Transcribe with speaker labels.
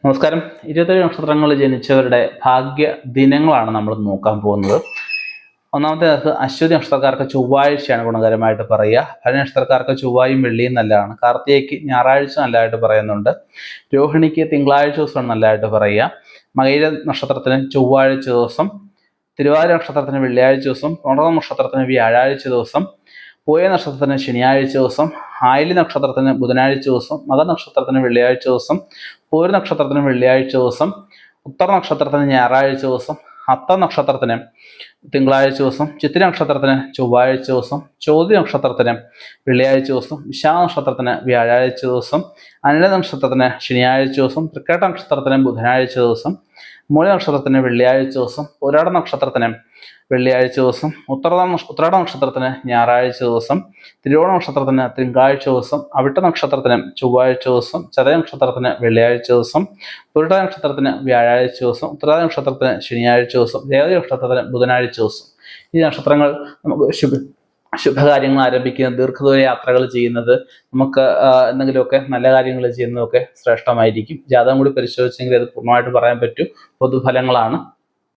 Speaker 1: നമസ്കാരം. 27 നക്ഷത്രങ്ങളിൽ ജനിച്ചവരുടെ ഭാഗ്യ ദിനങ്ങളാണ് നമ്മൾ നോക്കാൻ പോകുന്നത്. ഒന്നാമത്തെ അശ്വതി നക്ഷത്രക്കാർക്ക് ചൊവ്വാഴ്ചയാണ് ഗുണകരമായിട്ട് പറയുക. ഭരണി നക്ഷത്രക്കാർക്ക് ചൊവ്വായും വെള്ളിയും നല്ലതാണ്. കാർത്തികയ്ക്ക് ഞായറാഴ്ച നല്ലതായിട്ട് പറയുന്നുണ്ട്. രോഹിണിക്ക് തിങ്കളാഴ്ച ദിവസമാണ് നല്ലതായിട്ട് പറയുക. മകയിര നക്ഷത്രത്തിന് ചൊവ്വാഴ്ച ദിവസം, തിരുവാതിര നക്ഷത്രത്തിന് വെള്ളിയാഴ്ച ദിവസം, പുണർന്ന നക്ഷത്രത്തിന് വ്യാഴാഴ്ച ദിവസം, പൂയ നക്ഷത്രത്തിന് ശനിയാഴ്ച ദിവസം, ആയില്യ നക്ഷത്രത്തിന് ബുധനാഴ്ച ദിവസം, മകനക്ഷത്രത്തിന് വെള്ളിയാഴ്ച ദിവസം, പൂര നക്ഷത്രത്തിന് വെള്ളിയാഴ്ച ദിവസം, ഉത്തര നക്ഷത്രത്തിന് ഞായറാഴ്ച ദിവസം, അത്ത നക്ഷത്രത്തിന് തിങ്കളാഴ്ച ദിവസം, ചിത്തിര നക്ഷത്രത്തിന് ചൊവ്വാഴ്ച ദിവസം, ചോതി നക്ഷത്രത്തിന് വെള്ളിയാഴ്ച ദിവസം, വിശാഖ നക്ഷത്രത്തിന് വ്യാഴാഴ്ച ദിവസം, അനിഴ നക്ഷത്രത്തിന് ശനിയാഴ്ച ദിവസം, തൃക്കേട്ട നക്ഷത്രത്തിന് ബുധനാഴ്ച ദിവസം, മൂല നക്ഷത്രത്തിന് വെള്ളിയാഴ്ച ദിവസം, പുരാട നക്ഷത്രത്തിന് വെള്ളിയാഴ്ച ദിവസം, ഉത്രാട നക്ഷത്രത്തിന് ഞായറാഴ്ച ദിവസം, തിരുവോണ നക്ഷത്രത്തിന് തിങ്കളാഴ്ച ദിവസം, അവിട്ട നക്ഷത്രത്തിന് ചൊവ്വാഴ്ച ദിവസം, ചതയ നക്ഷത്രത്തിന് വെള്ളിയാഴ്ച ദിവസം, പുരുട നക്ഷത്രത്തിന് വ്യാഴാഴ്ച ദിവസം, ഉത്തരാദ നക്ഷത്രത്തിന് ശനിയാഴ്ച ദിവസം, രേവതി നക്ഷത്രത്തിന് ബുധനാഴ്ച ദിവസം. ഈ നക്ഷത്രങ്ങൾ നമുക്ക് ശുഭകാര്യങ്ങൾ ആരംഭിക്കുന്ന, ദീർഘദൂര യാത്രകൾ ചെയ്യുന്നത്, നമുക്ക് എന്തെങ്കിലുമൊക്കെ നല്ല കാര്യങ്ങൾ ചെയ്യുന്നതൊക്കെ ശ്രേഷ്ഠമായിരിക്കും. ജാതകം കൂടി പരിശോധിച്ചെങ്കിൽ അത് പൂർണ്ണമായിട്ട് പറയാൻ പറ്റും. പൊതുഫലങ്ങളാണ്.